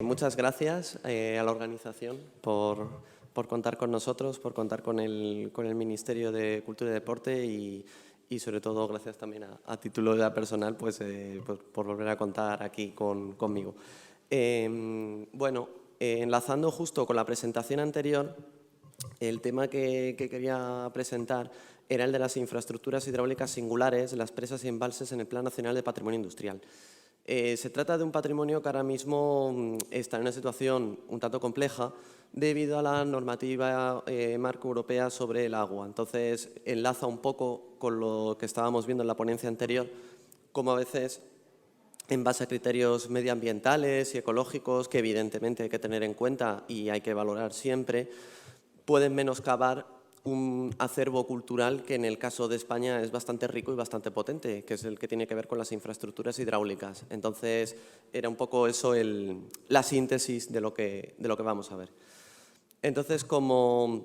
Muchas gracias a la organización por contar con nosotros, por contar con el Ministerio de Cultura y Deporte y sobre todo gracias también a título ya personal por volver a contar aquí conmigo. Enlazando justo con la presentación anterior, el tema que quería presentar era el de las infraestructuras hidráulicas singulares, las presas y embalses en el Plan Nacional de Patrimonio Industrial. Se trata de un patrimonio que ahora mismo está en una situación un tanto compleja debido a la normativa marco europea sobre el agua. Entonces, enlaza un poco con lo que estábamos viendo en la ponencia anterior, como a veces, en base a criterios medioambientales y ecológicos, que evidentemente hay que tener en cuenta y hay que valorar siempre, pueden menoscabar un acervo cultural que en el caso de España es bastante rico y bastante potente, que es el que tiene que ver con las infraestructuras hidráulicas. Entonces, era un poco eso la síntesis de lo que vamos a ver. Entonces, como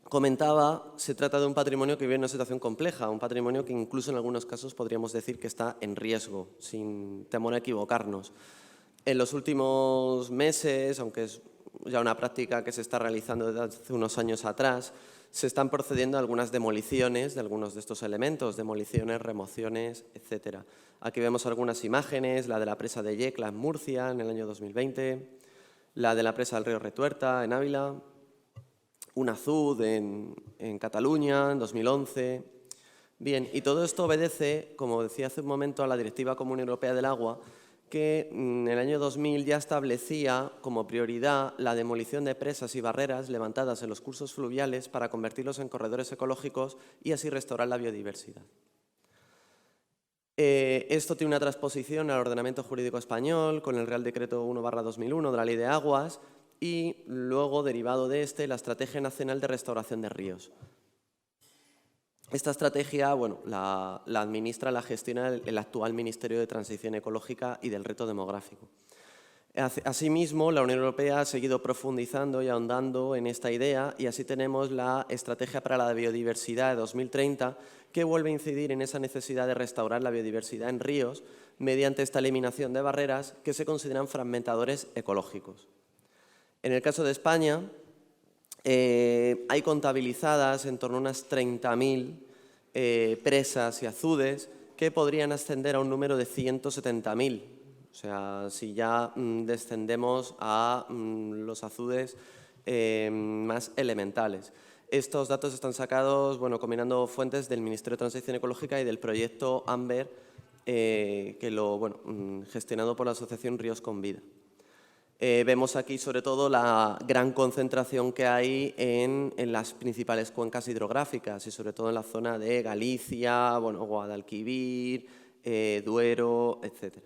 comentaba, se trata de un patrimonio que vive en una situación compleja, un patrimonio que incluso en algunos casos podríamos decir que está en riesgo, sin temor a equivocarnos. En los últimos meses, aunque es ya una práctica que se está realizando desde hace unos años atrás, se están procediendo a algunas demoliciones de algunos de estos elementos, demoliciones, remociones, etc. Aquí vemos algunas imágenes, la de la presa de Yecla en Murcia en el año 2020, la de la presa del río Retuerta en Ávila, un azud en Cataluña en 2011. Bien, y todo esto obedece, como decía hace un momento, a la Directiva Común Europea del Agua, que en el año 2000 ya establecía como prioridad la demolición de presas y barreras levantadas en los cursos fluviales para convertirlos en corredores ecológicos y así restaurar la biodiversidad. Esto tiene una transposición al ordenamiento jurídico español con el Real Decreto 1/2001 de la Ley de Aguas y luego, derivado de la Estrategia Nacional de Restauración de Ríos. Esta estrategia, la administra, la gestiona el actual Ministerio de Transición Ecológica y del Reto Demográfico. Asimismo, la Unión Europea ha seguido profundizando y ahondando en esta idea y así tenemos la Estrategia para la Biodiversidad de 2030 que vuelve a incidir en esa necesidad de restaurar la biodiversidad en ríos mediante esta eliminación de barreras que se consideran fragmentadores ecológicos. En el caso de España, hay contabilizadas en torno a unas 30.000 presas y azudes que podrían ascender a un número de 170.000. O sea, si ya descendemos a los azudes más elementales. Estos datos están sacados, combinando fuentes del Ministerio de Transición Ecológica y del proyecto AMBER, gestionado por la Asociación Ríos con Vida. Vemos aquí sobre todo la gran concentración que hay en las principales cuencas hidrográficas y sobre todo en la zona de Galicia, Guadalquivir, Duero, etc.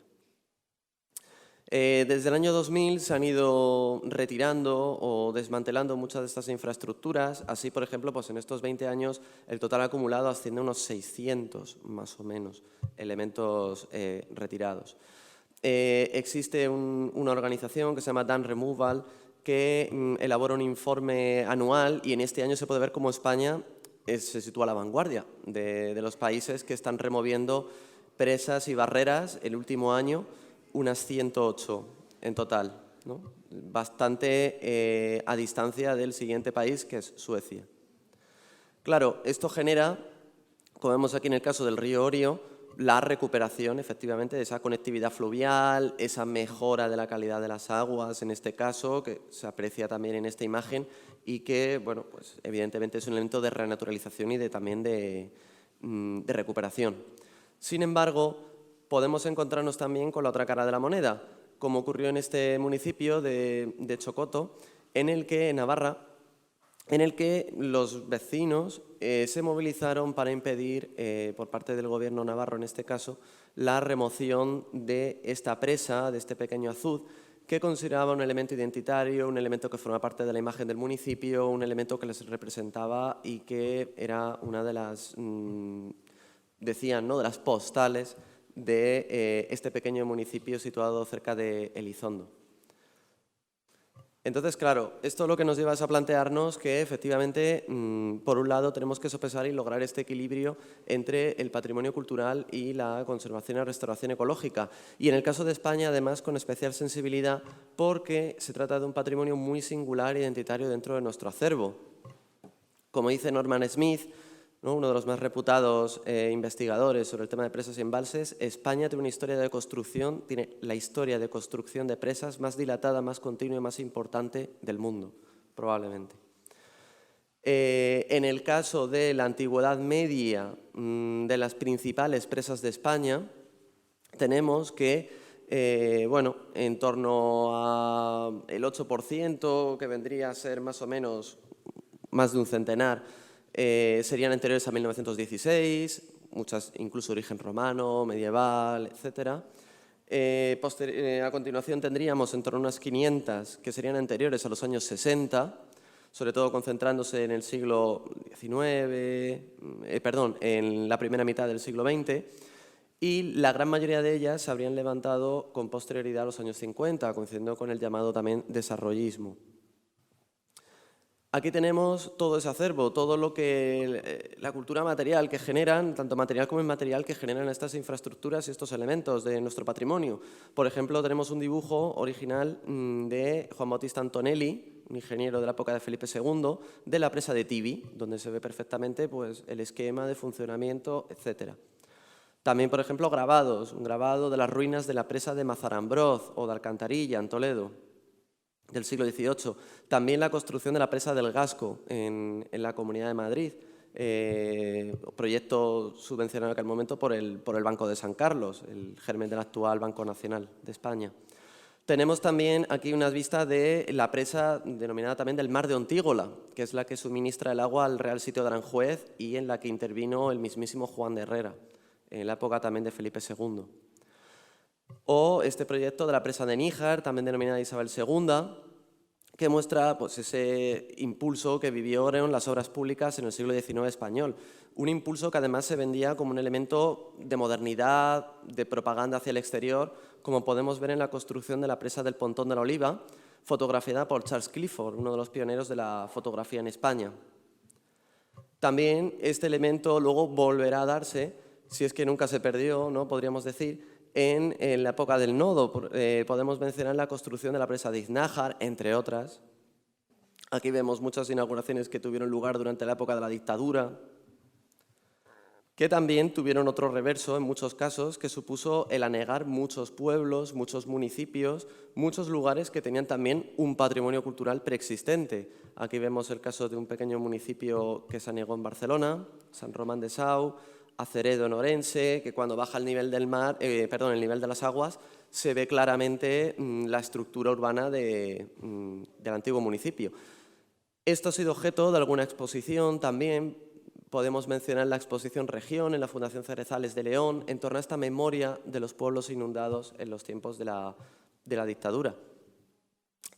Desde el año 2000 se han ido retirando o desmantelando muchas de estas infraestructuras. Así, por ejemplo, en estos 20 años el total acumulado asciende a unos 600, más o menos, elementos retirados. Existe una organización que se llama Dam Removal que elabora un informe anual y en este año se puede ver cómo España se sitúa a la vanguardia de los países que están removiendo presas y barreras el último año, unas 108 en total, ¿no? Bastante a distancia del siguiente país, que es Suecia. Claro, esto genera, como vemos aquí en el caso del río Orio, la recuperación, efectivamente, de esa conectividad fluvial, esa mejora de la calidad de las aguas, en este caso, que se aprecia también en esta imagen y que, evidentemente es un elemento de renaturalización y también de recuperación. Sin embargo, podemos encontrarnos también con la otra cara de la moneda, como ocurrió en este municipio de Chocoto, en Navarra, en el que los vecinos se movilizaron para impedir, por parte del gobierno navarro en este caso, la remoción de esta presa, de este pequeño azud, que consideraba un elemento identitario, un elemento que forma parte de la imagen del municipio, un elemento que les representaba y que era una de las, decían, ¿no?, de las postales de este pequeño municipio situado cerca de Elizondo. Entonces, claro, esto lo que nos lleva es a plantearnos que efectivamente, por un lado, tenemos que sopesar y lograr este equilibrio entre el patrimonio cultural y la conservación y restauración ecológica. Y en el caso de España, además, con especial sensibilidad, porque se trata de un patrimonio muy singular e identitario dentro de nuestro acervo. Como dice Norman Smith, ¿no?, uno de los más reputados investigadores sobre el tema de presas y embalses, España tiene una historia de construcción, tiene la historia de construcción de presas más dilatada, más continua y más importante del mundo, probablemente. En el caso de la antigüedad media de las principales presas de España, tenemos que, bueno, en torno al 8%, que vendría a ser más o menos más de un centenar, serían anteriores a 1916, muchas incluso origen romano, medieval, etc. A continuación tendríamos en torno a unas 500 que serían anteriores a los años 60, sobre todo concentrándose en el siglo XIX, en la primera mitad del siglo XX, y la gran mayoría de ellas se habrían levantado con posterioridad a los años 50, coincidiendo con el llamado también desarrollismo. Aquí tenemos todo ese acervo, todo lo que la cultura material que generan, tanto material como inmaterial, que generan estas infraestructuras y estos elementos de nuestro patrimonio. Por ejemplo, tenemos un dibujo original de Juan Bautista Antonelli, un ingeniero de la época de Felipe II, de la presa de Tibi, donde se ve perfectamente pues, el esquema de funcionamiento, etc. También, por ejemplo, grabados, un grabado de las ruinas de la presa de Mazarambroz o de Alcantarilla, en Toledo, del siglo XVIII. También la construcción de la presa del Gasco en la Comunidad de Madrid, proyecto subvencionado en aquel momento por el Banco de San Carlos, el germen del actual Banco Nacional de España. Tenemos también aquí unas vistas de la presa denominada también del Mar de Ontígola, que es la que suministra el agua al Real Sitio de Aranjuez y en la que intervino el mismísimo Juan de Herrera, en la época también de Felipe II. O este proyecto de la presa de Níjar, también denominada Isabel II, que muestra pues, ese impulso que vivieron las obras públicas en el siglo XIX español. Un impulso que además se vendía como un elemento de modernidad, de propaganda hacia el exterior, como podemos ver en la construcción de la presa del Pontón de la Oliva, fotografiada por Charles Clifford, uno de los pioneros de la fotografía en España. También este elemento luego volverá a darse, si es que nunca se perdió, ¿no?, podríamos decir, en la época del Nodo. Podemos mencionar la construcción de la presa de Iznájar, entre otras. Aquí vemos muchas inauguraciones que tuvieron lugar durante la época de la dictadura, que también tuvieron otro reverso en muchos casos, que supuso el anegar muchos pueblos, muchos municipios, muchos lugares que tenían también un patrimonio cultural preexistente. Aquí vemos el caso de un pequeño municipio que se anegó en Barcelona, San Román de Sau, Aceredo en Orense, que cuando baja el nivel del mar, el nivel de las aguas, se ve claramente la estructura urbana del antiguo municipio. Esto ha sido objeto de alguna exposición también. Podemos mencionar la exposición Región en la Fundación Cerezales de León en torno a esta memoria de los pueblos inundados en los tiempos de la dictadura.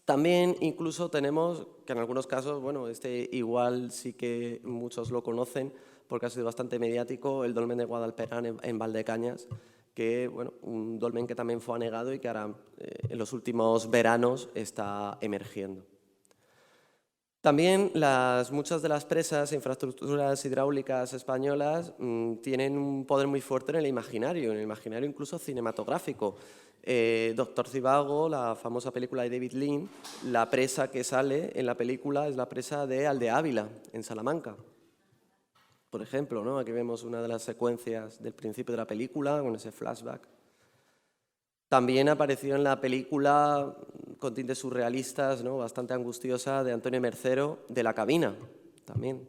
También incluso tenemos que en algunos casos, bueno, este igual sí que muchos lo conocen porque ha sido bastante mediático, el dolmen de Guadalperán en Valdecañas, que, bueno, un dolmen que también fue anegado y que ahora en los últimos veranos está emergiendo. También muchas de las presas e infraestructuras hidráulicas españolas tienen un poder muy fuerte en el imaginario incluso cinematográfico. Doctor Zivago, la famosa película de David Lean, la presa que sale en la película es la presa de Aldeávila, en Salamanca. Por ejemplo, ¿no? Aquí vemos una de las secuencias del principio de la película con ese flashback. También apareció en la película con tintes surrealistas, ¿no?, bastante angustiosa, de Antonio Mercero, de La Cabina. También,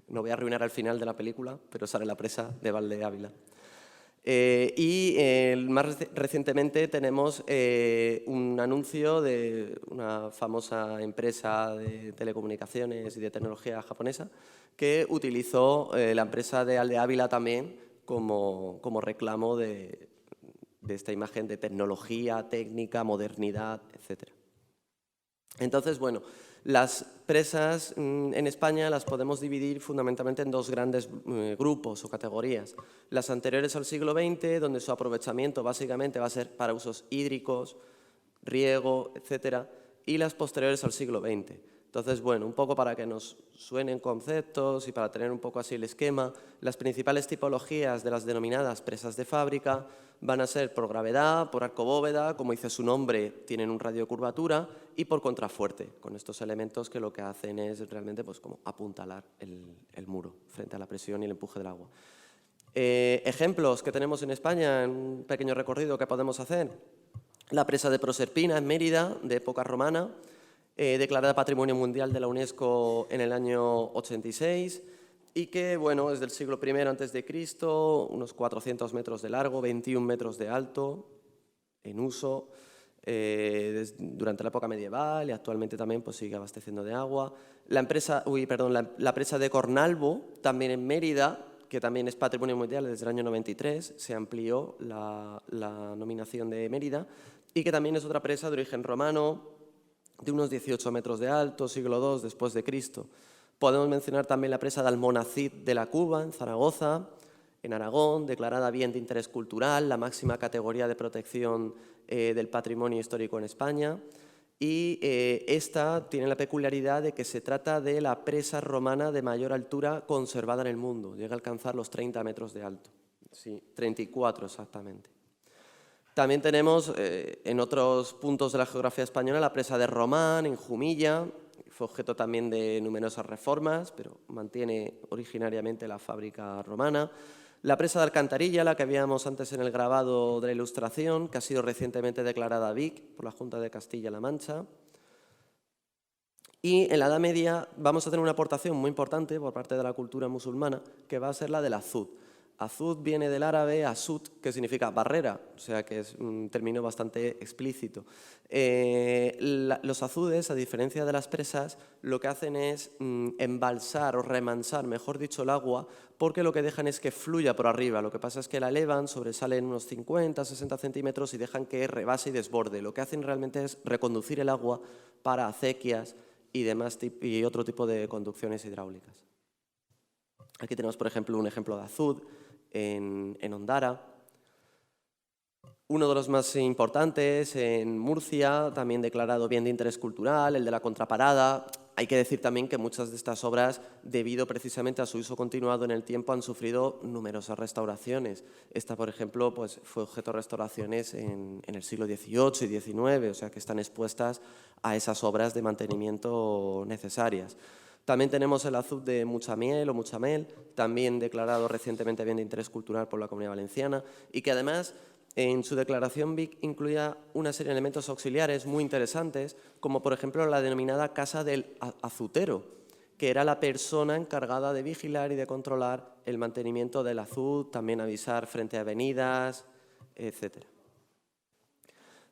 no voy a arruinar al final de la película, pero sale la presa de Valdeávila. Más recientemente tenemos un anuncio de una famosa empresa de telecomunicaciones y de tecnología japonesa que utilizó la empresa de Aldeávila también como reclamo de esta imagen de tecnología, técnica, modernidad, etc. Entonces, bueno, las presas en España las podemos dividir fundamentalmente en dos grandes grupos o categorías. Las anteriores al siglo XX, donde su aprovechamiento básicamente va a ser para usos hídricos, riego, etc. y las posteriores al siglo XX. Entonces, bueno, un poco para que nos suenen conceptos y para tener un poco así el esquema, las principales tipologías de las denominadas presas de fábrica van a ser por gravedad, por arcobóveda, como dice su nombre, tienen un radio de curvatura, y por contrafuerte, con estos elementos que lo que hacen es realmente pues, como apuntalar el muro frente a la presión y el empuje del agua. Ejemplos que tenemos en España, en un pequeño recorrido que podemos hacer. La presa de Proserpina en Mérida, de época romana, declarada Patrimonio Mundial de la UNESCO en el año 86 y que, bueno, es del siglo I a.C., unos 400 metros de largo, 21 metros de alto, en uso durante la época medieval y actualmente también pues, sigue abasteciendo de agua. La presa de Cornalvo, también en Mérida, que también es Patrimonio Mundial desde el año 93, se amplió la nominación de Mérida, y que también es otra presa de origen romano, de unos 18 metros de alto, siglo II después de Cristo. Podemos mencionar también la presa de Almonacid de la Cuba, en Zaragoza, en Aragón, declarada bien de interés cultural, la máxima categoría de protección del patrimonio histórico en España. Y esta tiene la peculiaridad de que se trata de la presa romana de mayor altura conservada en el mundo. Llega a alcanzar los 30 metros de alto, sí, 34 exactamente. También tenemos en otros puntos de la geografía española la presa de Román, en Jumilla, fue objeto también de numerosas reformas, pero mantiene originariamente la fábrica romana. La presa de Alcantarilla, la que habíamos antes en el grabado de la ilustración, que ha sido recientemente declarada BIC por la Junta de Castilla-La Mancha. Y en la Edad Media vamos a tener una aportación muy importante por parte de la cultura musulmana, que va a ser la del azud. Azud viene del árabe asud, que significa barrera, o sea que es un término bastante explícito. Los azudes, a diferencia de las presas, lo que hacen es embalsar o remansar, mejor dicho, el agua, porque lo que dejan es que fluya por arriba. Lo que pasa es que la elevan, sobresalen unos 50, 60 centímetros y dejan que rebase y desborde. Lo que hacen realmente es reconducir el agua para acequias y otro tipo de conducciones hidráulicas. Aquí tenemos, por ejemplo, un ejemplo de azud en Ondara. Uno de los más importantes en Murcia, también declarado bien de interés cultural, el de la Contraparada. Hay que decir también que muchas de estas obras, debido precisamente a su uso continuado en el tiempo, han sufrido numerosas restauraciones. Esta, por ejemplo, pues, fue objeto de restauraciones en el siglo XVIII y XIX, o sea que están expuestas a esas obras de mantenimiento necesarias. También tenemos el azud de Muchamiel o Muchamel, también declarado recientemente bien de interés cultural por la Comunidad Valenciana, y que además en su declaración BIC incluía una serie de elementos auxiliares muy interesantes, como por ejemplo la denominada Casa del Azutero, que era la persona encargada de vigilar y de controlar el mantenimiento del azud, también avisar frente a avenidas, etc.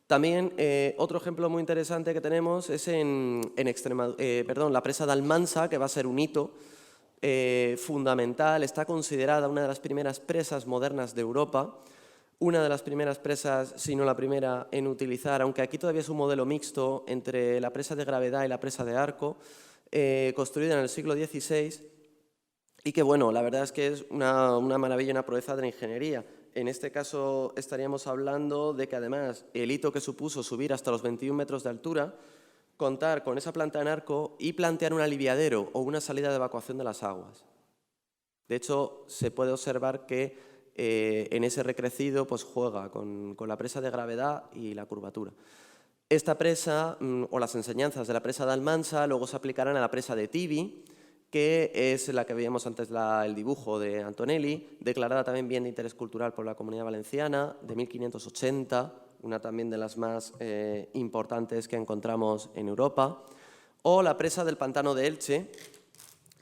También otro ejemplo muy interesante que tenemos es la presa de Almansa, que va a ser un hito fundamental. Está considerada una de las primeras presas modernas de Europa, una de las primeras presas, si no la primera, en utilizar, aunque aquí todavía es un modelo mixto entre la presa de gravedad y la presa de arco, construida en el siglo XVI, y que, bueno, la verdad es que es una maravilla, una proeza de la ingeniería. En este caso estaríamos hablando de que además el hito que supuso subir hasta los 21 metros de altura, contar con esa planta en arco y plantear un aliviadero o una salida de evacuación de las aguas. De hecho, se puede observar que en ese recrecido pues, juega con la presa de gravedad y la curvatura. Esta presa, o las enseñanzas de la presa de Almansa, luego se aplicarán a la presa de Tibi, que es la que veíamos antes el dibujo de Antonelli, declarada también bien de interés cultural por la Comunidad Valenciana, de 1580, una también de las más importantes que encontramos en Europa, o la presa del Pantano de Elche,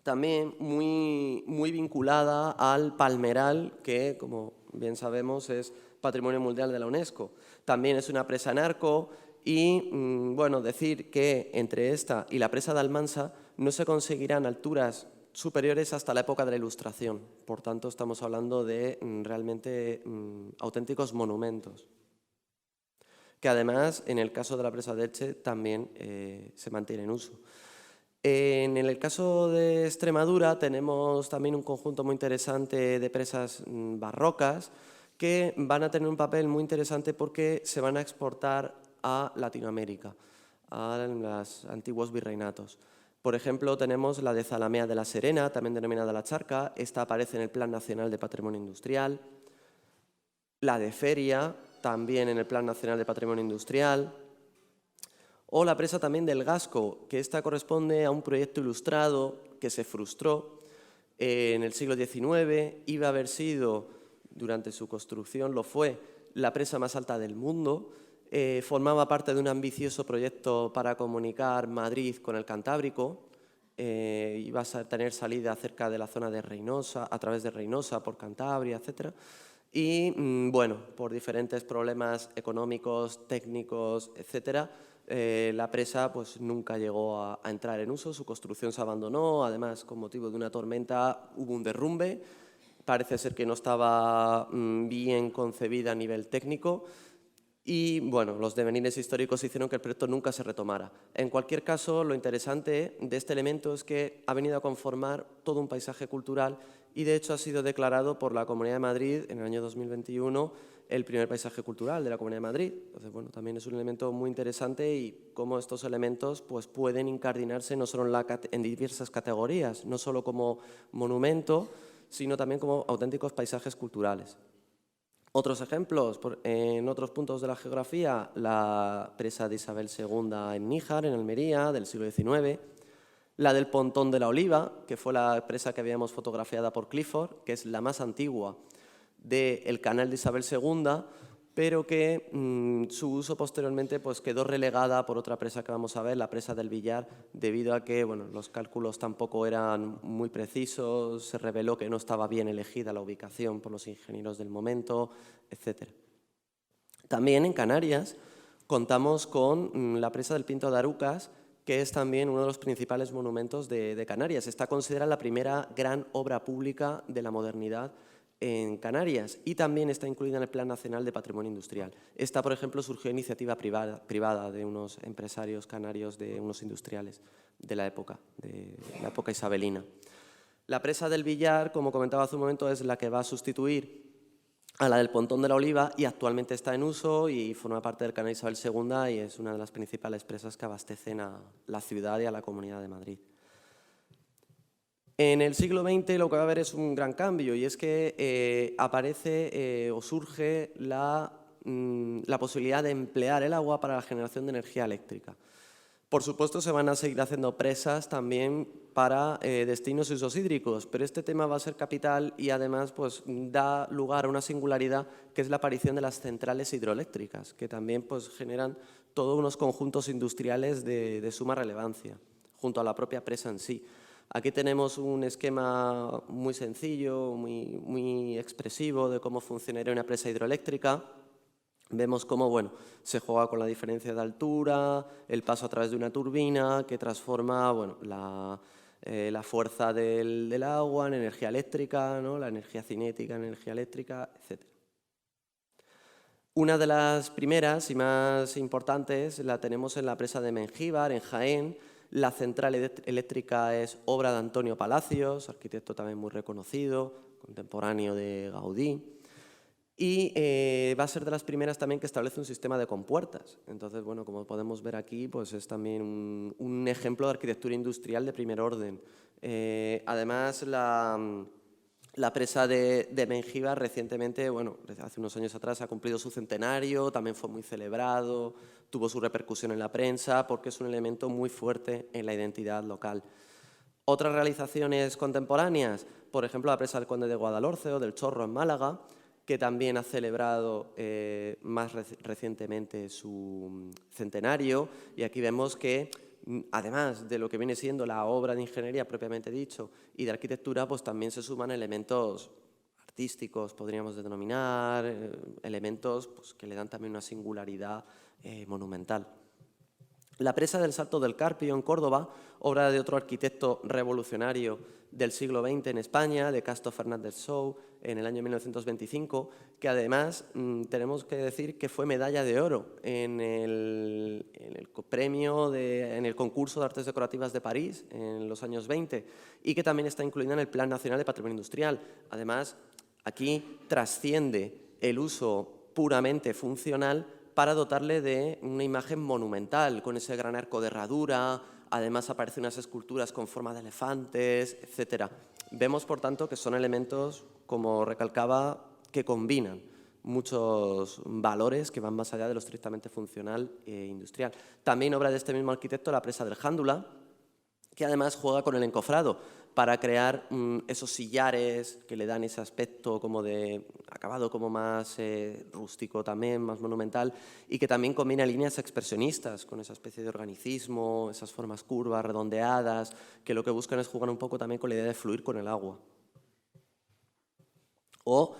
también muy vinculada al palmeral, que, como bien sabemos, es Patrimonio Mundial de la UNESCO. También es una presa en arco y, bueno, decir que entre esta y la presa de Almansa no se conseguirán alturas superiores hasta la época de la Ilustración. Por tanto, estamos hablando de realmente auténticos monumentos, que además, en el caso de la presa de Elche, también se mantiene en uso. En el caso de Extremadura tenemos también un conjunto muy interesante de presas barrocas que van a tener un papel muy interesante porque se van a exportar a Latinoamérica. a los antiguos virreinatos. Por ejemplo, tenemos la de Zalamea de la Serena, también denominada La Charca. Esta aparece en el Plan Nacional de Patrimonio Industrial. La de Feria, también en el Plan Nacional de Patrimonio Industrial. O la presa también del Gasco, que esta corresponde a un proyecto ilustrado que se frustró en el siglo XIX. Iba a haber sido, durante su construcción lo fue, la presa más alta del mundo. Formaba parte de un ambicioso proyecto para comunicar Madrid con el Cantábrico. Iba a tener salida cerca de la zona de Reynosa, a través de Reynosa, por Cantabria, etc. Y, bueno, por diferentes problemas económicos, técnicos, etc., la presa pues, nunca llegó a entrar en uso, su construcción se abandonó, además, con motivo de una tormenta hubo un derrumbe, parece ser que no estaba bien concebida a nivel técnico. Y, bueno, los devenires históricos hicieron que el proyecto nunca se retomara. En cualquier caso, lo interesante de este elemento es que ha venido a conformar todo un paisaje cultural y, de hecho, ha sido declarado por la Comunidad de Madrid en el año 2021 el primer paisaje cultural de la Comunidad de Madrid. Entonces, bueno, también es un elemento muy interesante y cómo estos elementos pues, pueden incardinarse no solo en diversas categorías, no solo como monumento, sino también como auténticos paisajes culturales. Otros ejemplos, en otros puntos de la geografía, la presa de Isabel II en Níjar, en Almería, del siglo XIX, la del Pontón de la Oliva, que fue la presa que habíamos fotografiada por Clifford, que es la más antigua del canal de Isabel II, pero que su uso posteriormente pues, quedó relegada por otra presa que vamos a ver, la presa del Villar, debido a que bueno, los cálculos tampoco eran muy precisos, se reveló que no estaba bien elegida la ubicación por los ingenieros del momento, etc. También en Canarias contamos con la presa del Pinto de Arucas, que es también uno de los principales monumentos de Canarias. Está considerada la primera gran obra pública de la modernidad en Canarias y también está incluida en el Plan Nacional de Patrimonio Industrial. Esta, por ejemplo, surgió de iniciativa privada de unos empresarios canarios, de unos industriales de la época isabelina. La presa del Villar, como comentaba hace un momento, es la que va a sustituir a la del Pontón de la Oliva y actualmente está en uso y forma parte del canal Isabel II y es una de las principales presas que abastecen a la ciudad y a la Comunidad de Madrid. En el siglo XX lo que va a haber es un gran cambio y es que aparece o surge la posibilidad de emplear el agua para la generación de energía eléctrica. Por supuesto, se van a seguir haciendo presas también para destinos y usos hídricos, pero este tema va a ser capital y además pues, da lugar a una singularidad que es la aparición de las centrales hidroeléctricas, que también pues, generan todos unos conjuntos industriales de suma relevancia, junto a la propia presa en sí. Aquí tenemos un esquema muy sencillo, muy expresivo de cómo funcionaría una presa hidroeléctrica. Vemos cómo bueno, se juega con la diferencia de altura, el paso a través de una turbina que transforma bueno, la fuerza del agua en energía eléctrica, ¿no? La energía cinética en energía eléctrica, etc. Una de las primeras y más importantes la tenemos en la presa de Mengíbar, en Jaén. La central eléctrica es obra de Antonio Palacios, arquitecto también muy reconocido, contemporáneo de Gaudí. Y va a ser de las primeras también que establece un sistema de compuertas. Entonces, bueno, como podemos ver aquí, pues es también un ejemplo de arquitectura industrial de primer orden. Además, la presa de Mengíbar recientemente, bueno, hace unos años atrás ha cumplido su centenario, también fue muy celebrado, tuvo su repercusión en la prensa porque es un elemento muy fuerte en la identidad local. Otras realizaciones contemporáneas, por ejemplo, la presa del Conde de Guadalhorce o del Chorro en Málaga, que también ha celebrado más recientemente su centenario, y aquí vemos que además de lo que viene siendo la obra de ingeniería propiamente dicho y de arquitectura, pues también se suman elementos artísticos, podríamos denominar, elementos pues, que le dan también una singularidad monumental. La presa del Salto del Carpio en Córdoba, obra de otro arquitecto revolucionario del siglo XX en España, de Casto Fernández Sou, en el año 1925, que además tenemos que decir que fue medalla de oro en el concurso de artes decorativas de París en los años 20 y que también está incluida en el Plan Nacional de Patrimonio Industrial. Además, aquí trasciende el uso puramente funcional para dotarle de una imagen monumental, con ese gran arco de herradura. Además aparecen unas esculturas con forma de elefantes, etc. Vemos, por tanto, que son elementos, como recalcaba, que combinan muchos valores que van más allá de lo estrictamente funcional e industrial. También obra de este mismo arquitecto la presa del Jándula, que además juega con el encofrado para crear esos sillares que le dan ese aspecto como de acabado como más rústico también, más monumental, y que también combina líneas expresionistas con esa especie de organicismo, esas formas curvas, redondeadas, que lo que buscan es jugar un poco también con la idea de fluir con el agua. O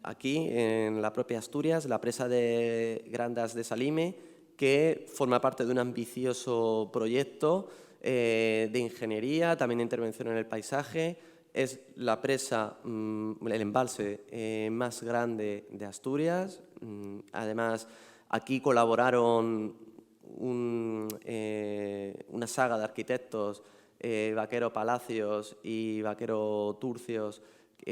aquí, en la propia Asturias, la presa de Grandas de Salime, que forma parte de un ambicioso proyecto de ingeniería, también de intervención en el paisaje. Es la presa, el embalse más grande de Asturias. Además, aquí colaboraron una saga de arquitectos, Vaquero Palacios y Vaquero Turcios,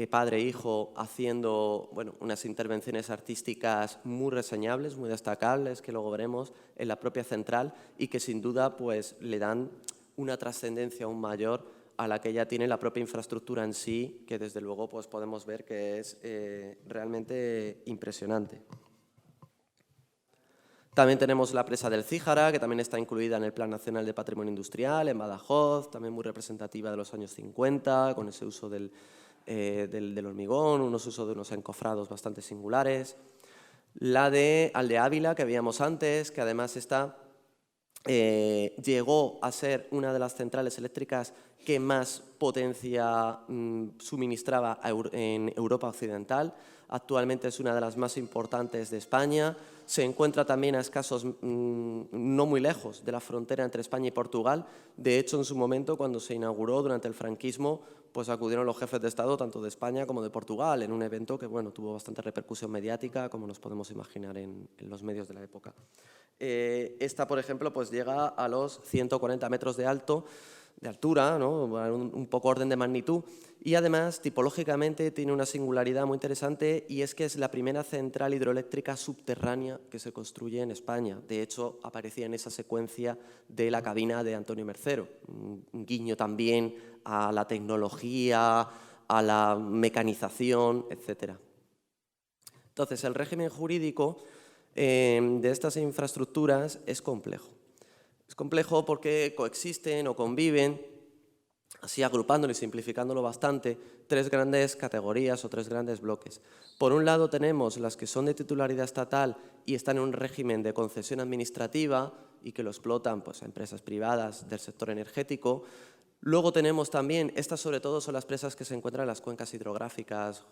padre e hijo, haciendo unas intervenciones artísticas muy reseñables, muy destacables, que luego veremos en la propia central y que sin duda pues, le dan una trascendencia aún mayor a la que ya tiene la propia infraestructura en sí, que desde luego pues, podemos ver que es realmente impresionante. También tenemos la presa del Cíjara, que también está incluida en el Plan Nacional de Patrimonio Industrial, en Badajoz, también muy representativa de los años 50, con ese uso del hormigón, unos usos de unos encofrados bastante singulares. La de Aldeávila, que veíamos antes, que además llegó a ser una de las centrales eléctricas que más potencia suministraba en Europa Occidental. Actualmente es una de las más importantes de España. Se encuentra también a escasos, no muy lejos, de la frontera entre España y Portugal. De hecho, en su momento, cuando se inauguró durante el franquismo, pues acudieron los jefes de Estado tanto de España como de Portugal en un evento que tuvo bastante repercusión mediática, como nos podemos imaginar en los medios de la época. Esta, por ejemplo, pues llega a los 140 metros de altura, ¿no? Un poco orden de magnitud, y además tipológicamente tiene una singularidad muy interesante, y es que es la primera central hidroeléctrica subterránea que se construye en España. De hecho, aparecía en esa secuencia de la cabina de Antonio Mercero, un guiño también a la tecnología, a la mecanización, etc. Entonces, el régimen jurídico de estas infraestructuras es complejo. Es complejo porque coexisten o conviven, así agrupándolo y simplificándolo bastante, tres grandes categorías o tres grandes bloques. Por un lado tenemos las que son de titularidad estatal y están en un régimen de concesión administrativa y que lo explotan pues, a empresas privadas del sector energético. Luego tenemos también, estas sobre todo son las presas que se encuentran en las cuencas hidrográficas,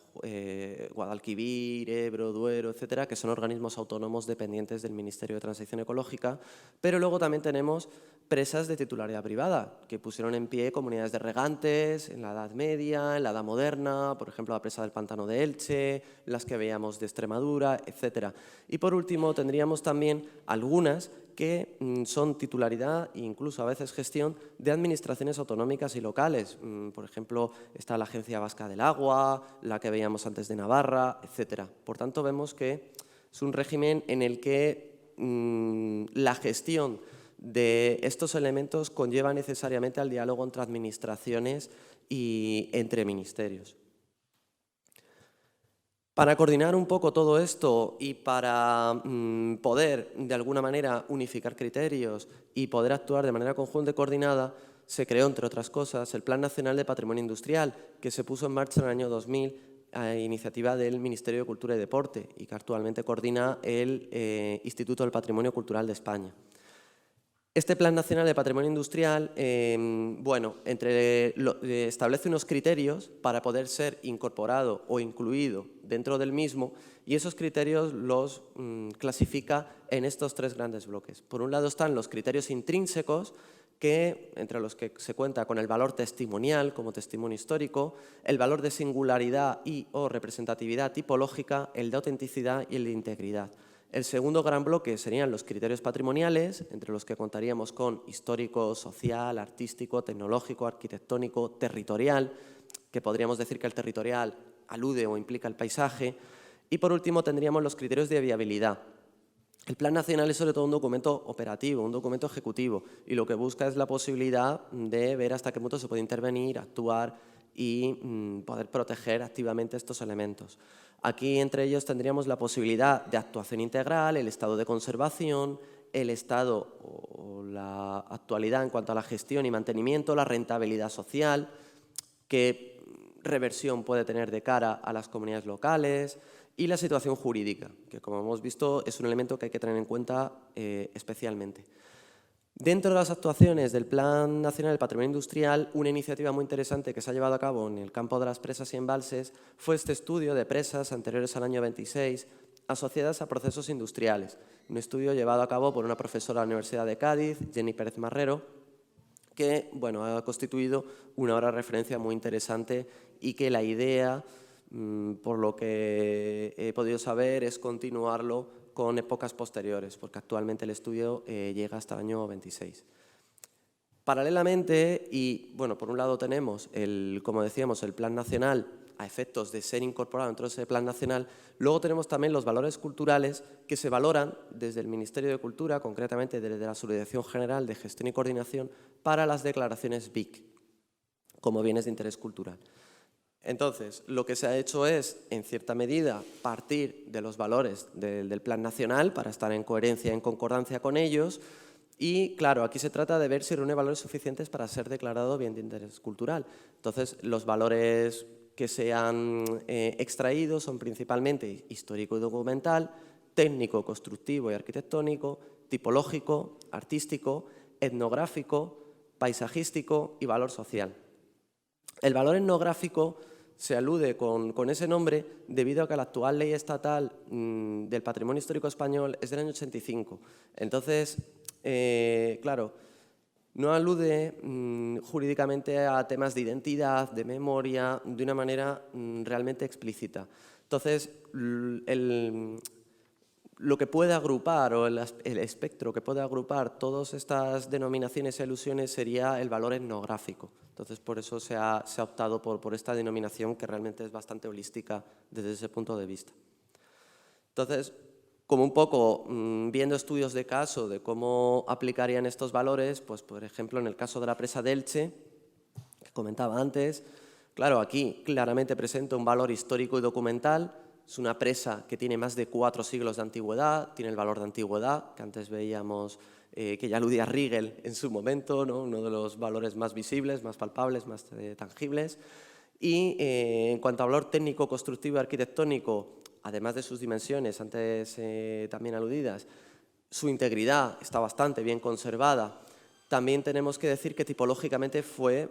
Guadalquivir, Ebro, Duero, etcétera, que son organismos autónomos dependientes del Ministerio de Transición Ecológica, pero luego también tenemos presas de titularidad privada, que pusieron en pie comunidades de regantes en la Edad Media, en la Edad Moderna, por ejemplo la presa del Pantano de Elche, las que veíamos de Extremadura, etcétera. Y por último tendríamos también algunas que son titularidad e incluso a veces gestión de administraciones autonómicas y locales. Por ejemplo, está la Agencia Vasca del Agua, la que veíamos antes de Navarra, etc. Por tanto, vemos que es un régimen en el que la gestión de estos elementos conlleva necesariamente al diálogo entre administraciones y entre ministerios. Para coordinar un poco todo esto y para poder, de alguna manera, unificar criterios y poder actuar de manera conjunta y coordinada, se creó, entre otras cosas, el Plan Nacional de Patrimonio Industrial, que se puso en marcha en el año 2000 a iniciativa del Ministerio de Cultura y Deporte y que actualmente coordina el Instituto del Patrimonio Cultural de España. Este Plan Nacional de Patrimonio Industrial establece unos criterios para poder ser incorporado o incluido dentro del mismo, y esos criterios los clasifica en estos tres grandes bloques. Por un lado están los criterios intrínsecos, entre los que se cuenta con el valor testimonial como testimonio histórico, el valor de singularidad y o representatividad tipológica, el de autenticidad y el de integridad. El segundo gran bloque serían los criterios patrimoniales, entre los que contaríamos con histórico, social, artístico, tecnológico, arquitectónico, territorial, que podríamos decir que el territorial alude o implica el paisaje. Y por último tendríamos los criterios de viabilidad. El Plan Nacional es sobre todo un documento operativo, un documento ejecutivo, y lo que busca es la posibilidad de ver hasta qué punto se puede intervenir, actuar y poder proteger activamente estos elementos. Aquí, entre ellos, tendríamos la posibilidad de actuación integral, el estado de conservación, el estado o la actualidad en cuanto a la gestión y mantenimiento, la rentabilidad social, qué reversión puede tener de cara a las comunidades locales, y la situación jurídica, que como hemos visto es un elemento que hay que tener en cuenta especialmente. Dentro de las actuaciones del Plan Nacional del Patrimonio Industrial, una iniciativa muy interesante que se ha llevado a cabo en el campo de las presas y embalses fue este estudio de presas anteriores al año 26 asociadas a procesos industriales. Un estudio llevado a cabo por una profesora de la Universidad de Cádiz, Jenny Pérez Marrero, que ha constituido una obra de referencia muy interesante y que la idea, por lo que he podido saber, es continuarlo con épocas posteriores, porque actualmente el estudio llega hasta el año 26. Paralelamente, y por un lado tenemos, como decíamos, el Plan Nacional a efectos de ser incorporado dentro de ese Plan Nacional, luego tenemos también los valores culturales que se valoran desde el Ministerio de Cultura, concretamente desde la Subdirección General de Gestión y Coordinación, para las declaraciones BIC, como bienes de interés cultural. Entonces, lo que se ha hecho es, en cierta medida, partir de los valores del Plan Nacional para estar en coherencia y en concordancia con ellos. Y, claro, aquí se trata de ver si reúne valores suficientes para ser declarado bien de interés cultural. Entonces, los valores que se han extraído son principalmente histórico y documental, técnico, constructivo y arquitectónico, tipológico, artístico, etnográfico, paisajístico y valor social. El valor etnográfico se alude con ese nombre debido a que la actual ley estatal del patrimonio histórico español es del año 85. Entonces, claro, no alude jurídicamente a temas de identidad, de memoria, de una manera realmente explícita. Entonces, lo que puede agrupar, o el espectro que puede agrupar todas estas denominaciones y alusiones sería el valor etnográfico. Entonces, por eso se ha optado por esta denominación que realmente es bastante holística desde ese punto de vista. Entonces, como un poco viendo estudios de caso de cómo aplicarían estos valores, pues por ejemplo en el caso de la presa de Elche, que comentaba antes, claro, aquí claramente presenta un valor histórico y documental. Es una presa que tiene más de 4 siglos de antigüedad, tiene el valor de antigüedad, que antes veíamos que ya aludía Riegel en su momento, ¿no? Uno de los valores más visibles, más palpables, más tangibles. Y en cuanto a valor técnico, constructivo y arquitectónico, además de sus dimensiones antes también aludidas, su integridad está bastante bien conservada. También tenemos que decir que tipológicamente fue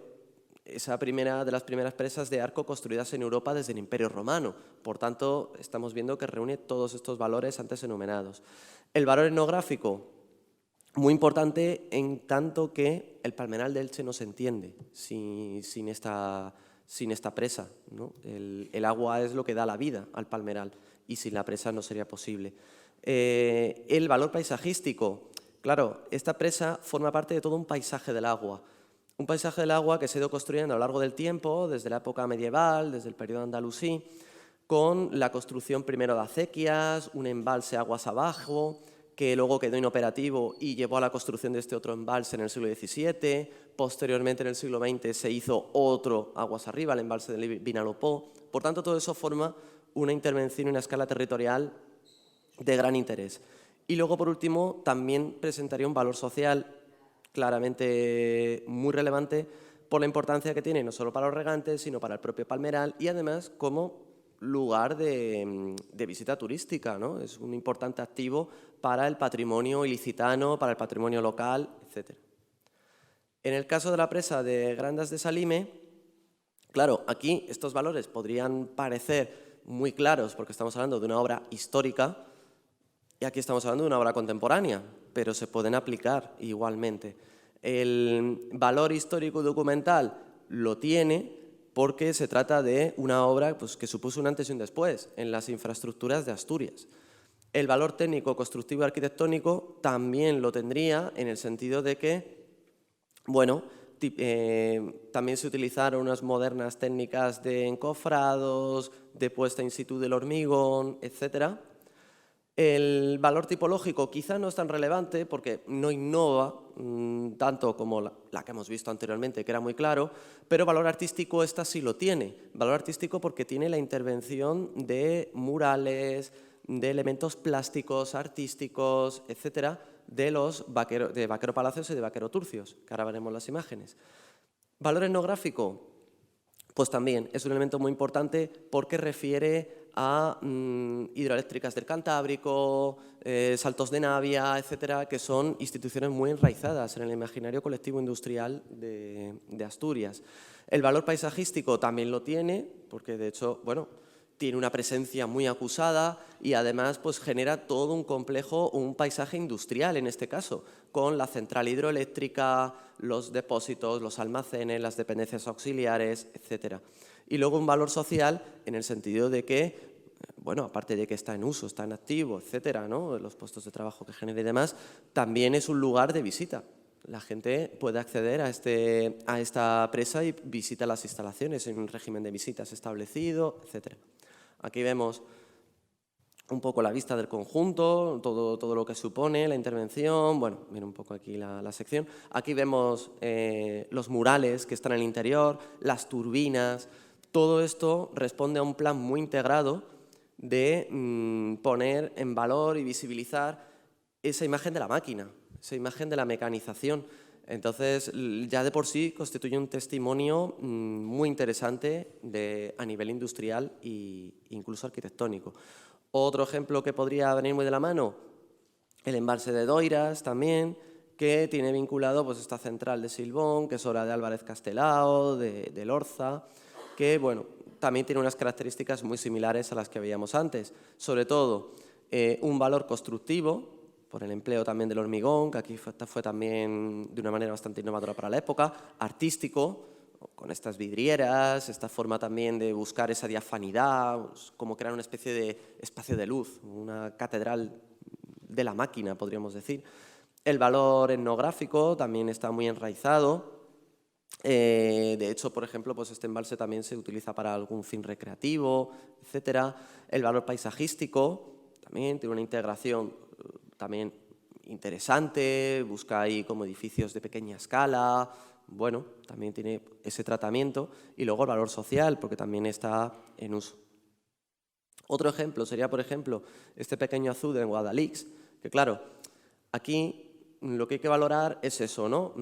esa de las primeras presas de arco construidas en Europa desde el Imperio Romano. Por tanto, estamos viendo que reúne todos estos valores antes enumerados. El valor etnográfico, muy importante en tanto que el palmeral de Elche no se entiende sin esta presa, ¿no? El agua es lo que da la vida al palmeral y sin la presa no sería posible. El valor paisajístico, claro, esta presa forma parte de todo un paisaje del agua. Un paisaje del agua que se ha ido construyendo a lo largo del tiempo, desde la época medieval, desde el periodo andalusí, con la construcción primero de acequias, un embalse aguas abajo, que luego quedó inoperativo y llevó a la construcción de este otro embalse en el siglo XVII. Posteriormente, en el siglo XX, se hizo otro aguas arriba, el embalse de Vinalopó. Por tanto, todo eso forma una intervención y una escala territorial de gran interés. Y luego, por último, también presentaría un valor social claramente muy relevante por la importancia que tiene no solo para los regantes, sino para el propio palmeral y además como lugar de visita turística, ¿no? Es un importante activo para el patrimonio ilicitano, para el patrimonio local, etc. En el caso de la presa de Grandas de Salime, claro, aquí estos valores podrían parecer muy claros porque estamos hablando de una obra histórica y aquí estamos hablando de una obra contemporánea, pero se pueden aplicar igualmente. El valor histórico y documental lo tiene porque se trata de una obra que supuso un antes y un después en las infraestructuras de Asturias. El valor técnico, constructivo y arquitectónico también lo tendría en el sentido de que, también se utilizaron unas modernas técnicas de encofrados, de puesta in situ del hormigón, etcétera. El valor tipológico quizá no es tan relevante porque no innova tanto como la que hemos visto anteriormente, que era muy claro, pero valor artístico esta sí lo tiene. Valor artístico porque tiene la intervención de murales, de elementos plásticos, artísticos, etcétera, de Vaquero Palacios y de Vaquero Turcios, que ahora veremos las imágenes. Valor etnográfico, pues también es un elemento muy importante porque refiere a hidroeléctricas del Cantábrico, Saltos de Navia, etcétera, que son instituciones muy enraizadas en el imaginario colectivo industrial de Asturias. El valor paisajístico también lo tiene, porque de hecho, bueno, tiene una presencia muy acusada y además pues, genera todo un complejo, un paisaje industrial en este caso, con la central hidroeléctrica, los depósitos, los almacenes, las dependencias auxiliares, etcétera. Y luego un valor social en el sentido de que, bueno, aparte de que está en uso, está en activo, etcétera, ¿no? Los puestos de trabajo que genera y demás, también es un lugar de visita. La gente puede acceder a esta presa y visita las instalaciones en un régimen de visitas establecido, etcétera. Aquí vemos un poco la vista del conjunto, todo lo que supone la intervención. Bueno, miren un poco aquí la sección. Aquí vemos los murales que están en el interior, las turbinas. Todo esto responde a un plan muy integrado de poner en valor y visibilizar esa imagen de la máquina, esa imagen de la mecanización. Entonces, ya de por sí constituye un testimonio muy interesante a nivel industrial e incluso arquitectónico. Otro ejemplo que podría venir muy de la mano, el embalse de Doiras también, que tiene vinculado pues, esta central de Silbón, que es obra de Álvarez Castelao, de Lorza, que bueno, también tiene unas características muy similares a las que veíamos antes. Sobre todo, un valor constructivo, por el empleo también del hormigón, que aquí fue también de una manera bastante innovadora para la época, artístico, con estas vidrieras, esta forma también de buscar esa diafanidad, como crear una especie de espacio de luz, una catedral de la máquina, podríamos decir. El valor etnográfico también está muy enraizado. De hecho, por ejemplo, pues este embalse también se utiliza para algún fin recreativo, etcétera. El valor paisajístico también tiene una integración también interesante, busca ahí como edificios de pequeña escala, bueno, también tiene ese tratamiento, y luego el valor social, porque también está en uso. Otro ejemplo sería, por ejemplo, este pequeño azud en Guadalix, que claro, aquí lo que hay que valorar es eso, ¿no?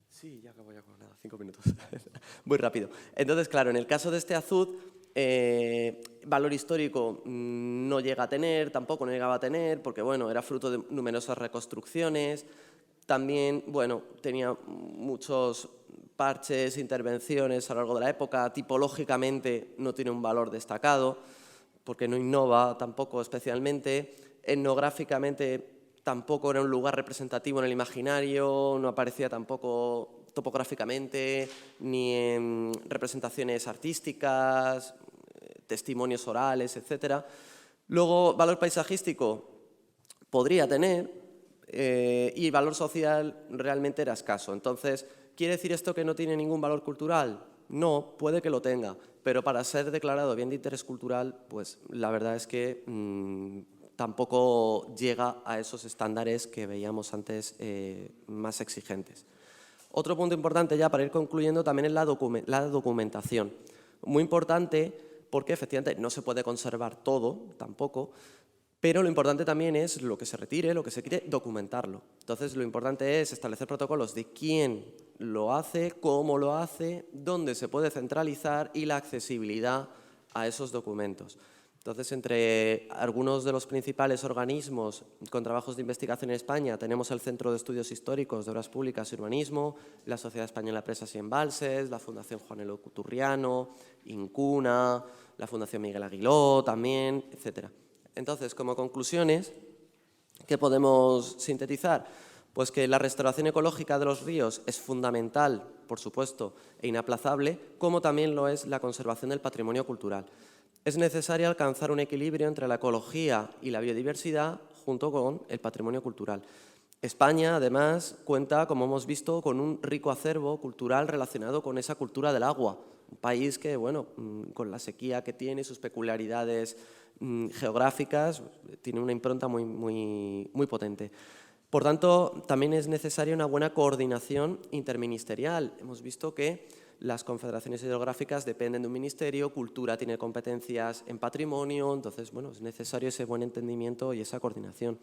Sí, ya acabo, nada, 5 minutos. Muy rápido. Entonces, claro, en el caso de este azud, valor histórico no llega a tener, tampoco no llegaba a tener, porque bueno, era fruto de numerosas reconstrucciones. También, bueno, tenía muchos parches, intervenciones a lo largo de la época. Tipológicamente no tiene un valor destacado, porque no innova tampoco especialmente. Etnográficamente tampoco era un lugar representativo en el imaginario, no aparecía tampoco topográficamente, ni en representaciones artísticas, testimonios orales, etc. Luego, valor paisajístico podría tener, y valor social realmente era escaso. Entonces, ¿quiere decir esto que no tiene ningún valor cultural? No, puede que lo tenga, pero para ser declarado bien de interés cultural, pues la verdad es que tampoco llega a esos estándares que veíamos antes más exigentes. Otro punto importante ya para ir concluyendo también es la documentación. Muy importante porque efectivamente no se puede conservar todo tampoco, pero lo importante también es lo que se retire, lo que se quite, documentarlo. Entonces lo importante es establecer protocolos de quién lo hace, cómo lo hace, dónde se puede centralizar y la accesibilidad a esos documentos. Entonces, entre algunos de los principales organismos con trabajos de investigación en España tenemos el Centro de Estudios Históricos de Obras Públicas y Urbanismo, la Sociedad Española de Presas y Embalses, la Fundación Juan Elo Cuturriano, Incuna, la Fundación Miguel Aguiló también, etc. Entonces, como conclusiones, ¿qué podemos sintetizar? Pues que la restauración ecológica de los ríos es fundamental, por supuesto, e inaplazable, como también lo es la conservación del patrimonio cultural. Es necesario alcanzar un equilibrio entre la ecología y la biodiversidad junto con el patrimonio cultural. España, además, cuenta, como hemos visto, con un rico acervo cultural relacionado con esa cultura del agua, Un país que, bueno, con la sequía que tiene, sus peculiaridades geográficas, tiene una impronta muy potente. Por tanto, también es necesaria una buena coordinación interministerial. Hemos visto que las confederaciones hidrográficas dependen de un ministerio, Cultura tiene competencias en patrimonio, entonces, bueno, es necesario ese buen entendimiento y esa coordinación.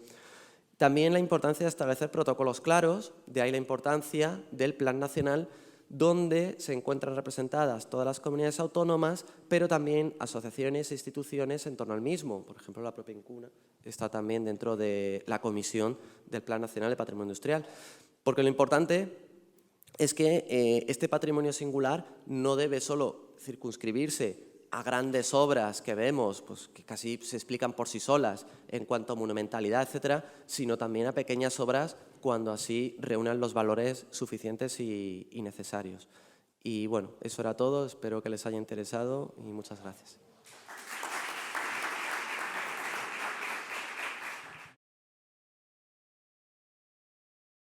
También la importancia de establecer protocolos claros, de ahí la importancia del Plan Nacional, donde se encuentran representadas todas las comunidades autónomas, pero también asociaciones e instituciones en torno al mismo. Por ejemplo, la propia INCUNA está también dentro de la comisión del Plan Nacional de Patrimonio Industrial. Porque lo importante es que este patrimonio singular no debe solo circunscribirse a grandes obras que vemos, pues, que casi se explican por sí solas en cuanto a monumentalidad, etcétera, sino también a pequeñas obras cuando así reúnan los valores suficientes y necesarios. Y bueno, eso era todo, espero que les haya interesado y muchas gracias.